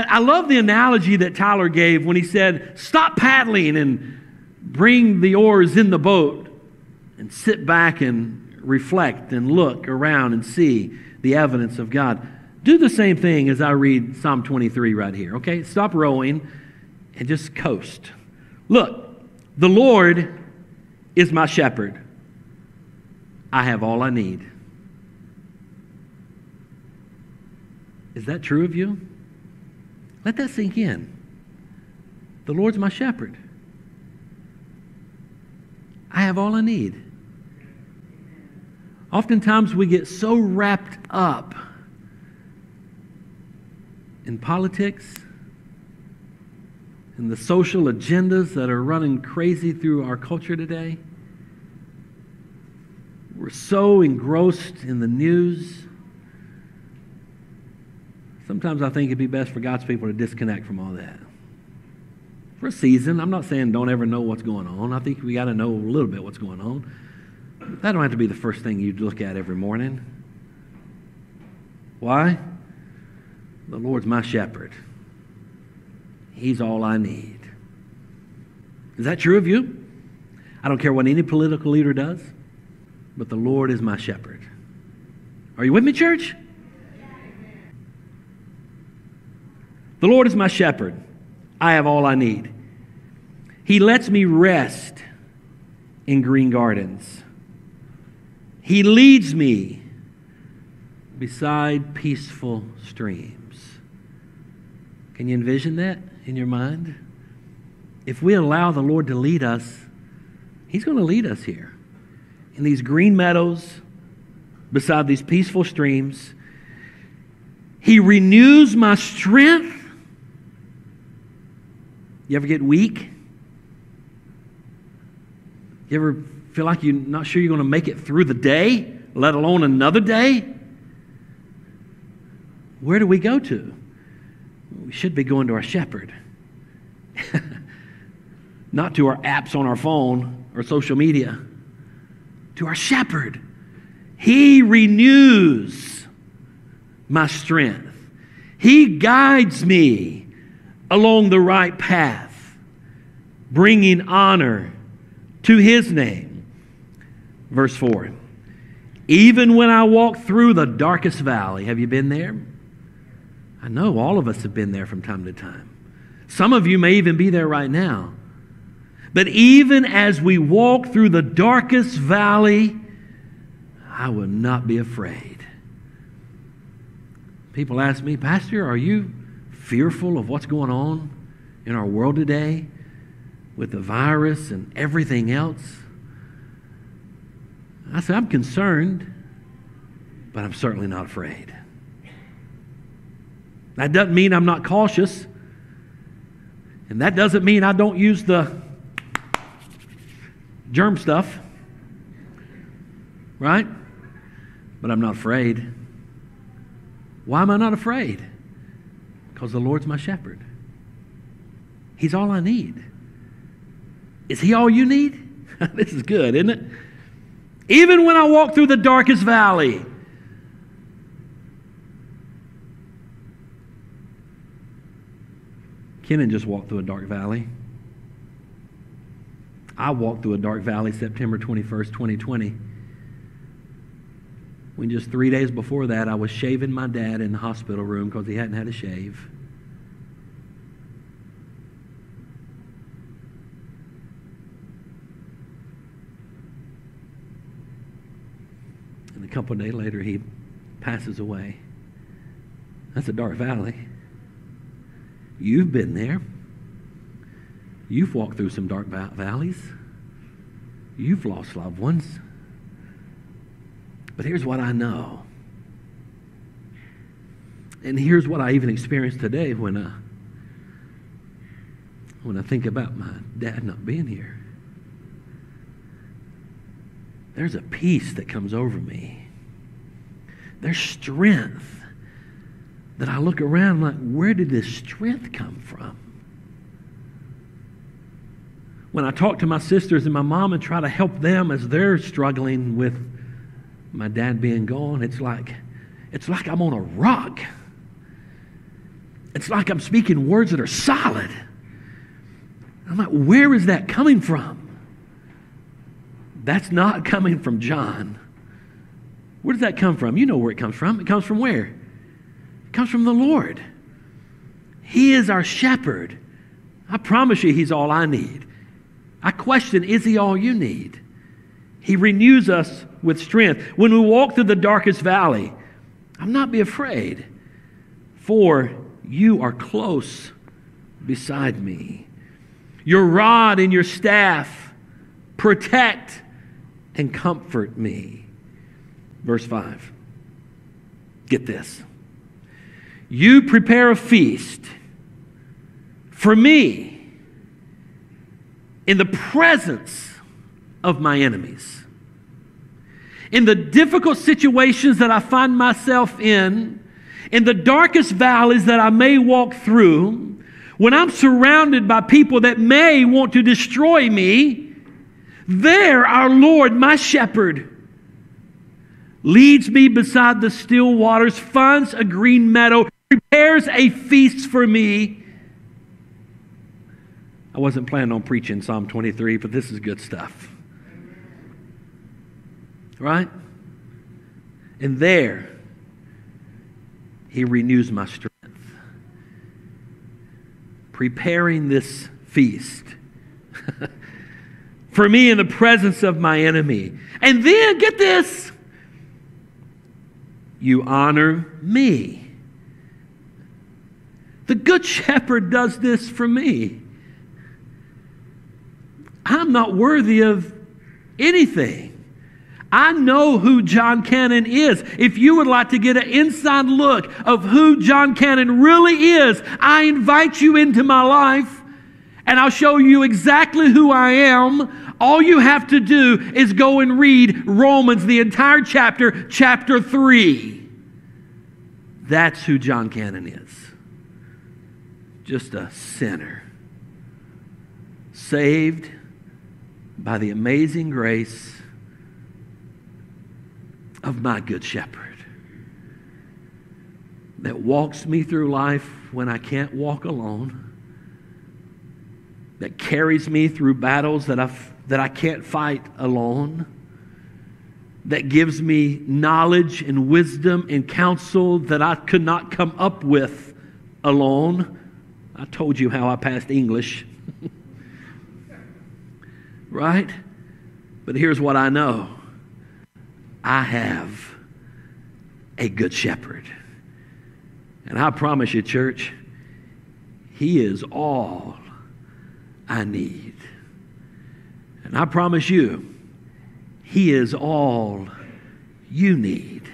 I love the analogy that Tyler gave when he said, stop paddling and bring the oars in the boat and sit back and reflect and look around and see the evidence of God. Do the same thing as I read Psalm 23 right here, okay? Stop rowing and just coast. Look, the Lord is my shepherd. I have all I need. Is that true of you? Let that sink in. The Lord's my shepherd. I have all I need. Oftentimes we get so wrapped up in politics and the social agendas that are running crazy through our culture today. We're so engrossed in the news. Sometimes I think it'd be best for God's people to disconnect from all that. For a season. I'm not saying don't ever know what's going on. I think we got to know a little bit what's going on. That don't have to be the first thing you look at every morning. Why? The Lord's my shepherd. He's all I need. Is that true of you? I don't care what any political leader does, but the Lord is my shepherd. Are you with me, church? The Lord is my shepherd. I have all I need. He lets me rest in green gardens. He leads me beside peaceful streams. Can you envision that in your mind? If we allow the Lord to lead us, He's going to lead us here in these green meadows beside these peaceful streams. He renews my strength. You ever get weak? You ever feel like you're not sure you're going to make it through the day, let alone another day? Where do we go to? We should be going to our shepherd. Not to our apps on our phone or social media. To our shepherd. He renews my strength. He guides me along the right path, bringing honor to His name. Verse 4. Even when I walk through the darkest valley. Have you been there? I know all of us have been there from time to time. Some of you may even be there right now. But even as we walk through the darkest valley, I will not be afraid. People ask me, Pastor, are you fearful of what's going on in our world today with the virus and everything else? I said, I'm concerned, but I'm certainly not afraid. That doesn't mean I'm not cautious, and that doesn't mean I don't use the germ stuff, right? But I'm not afraid. Why am I not afraid? Because the Lord's my shepherd. He's all I need. Is He all you need? This is good, isn't it? Even when I walk through the darkest valley. Kenan just walked through a dark valley. I walked through a dark valley September 21st, 2020. When just 3 days before that, I was shaving my dad in the hospital room because he hadn't had a shave. And a couple of days later, he passes away. That's a dark valley. You've been there. You've walked through some dark valleys. You've lost loved ones. But here's what I know. And here's what I even experienced today when I think about my dad not being here. There's a peace that comes over me. There's strength that I look around like, where did this strength come from? When I talk to my sisters and my mom and try to help them as they're struggling with my dad being gone, it's like I'm on a rock. It's like I'm speaking words that are solid. I'm like, where is that coming from? That's not coming from John. Where does that come from? You know where it comes from. It comes from where? It comes from the Lord. He is our shepherd. I promise you, He's all I need. I question, is He all you need? He renews us with strength. When we walk through the darkest valley, I'm not be afraid, for you are close beside me. Your rod and your staff protect and comfort me. Verse 5. Get this. You prepare a feast for me in the presence of my enemies. In the difficult situations that I find myself in the darkest valleys that I may walk through, when I'm surrounded by people that may want to destroy me, there our Lord, my shepherd, leads me beside the still waters, finds a green meadow, prepares a feast for me. I wasn't planning on preaching Psalm 23, but this is good stuff. Right? And there, He renews my strength. Preparing this feast for me in the presence of my enemy. And then, get this, you honor me. The Good Shepherd does this for me. I'm not worthy of anything. I know who JONCANNON is. If you would like to get an inside look of who JONCANNON really is, I invite you into my life, and I'll show you exactly who I am. All you have to do is go and read Romans, the entire chapter, chapter 3. That's who JONCANNON is. Just a sinner, saved by the amazing grace of my Good Shepherd, that walks me through life when I can't walk alone, that carries me through battles that I can't fight alone, that gives me knowledge and wisdom and counsel that I could not come up with alone. I told you how I passed English. Right? But here's what I know. I have a Good Shepherd. And I promise you, church, He is all I need. And I promise you, He is all you need.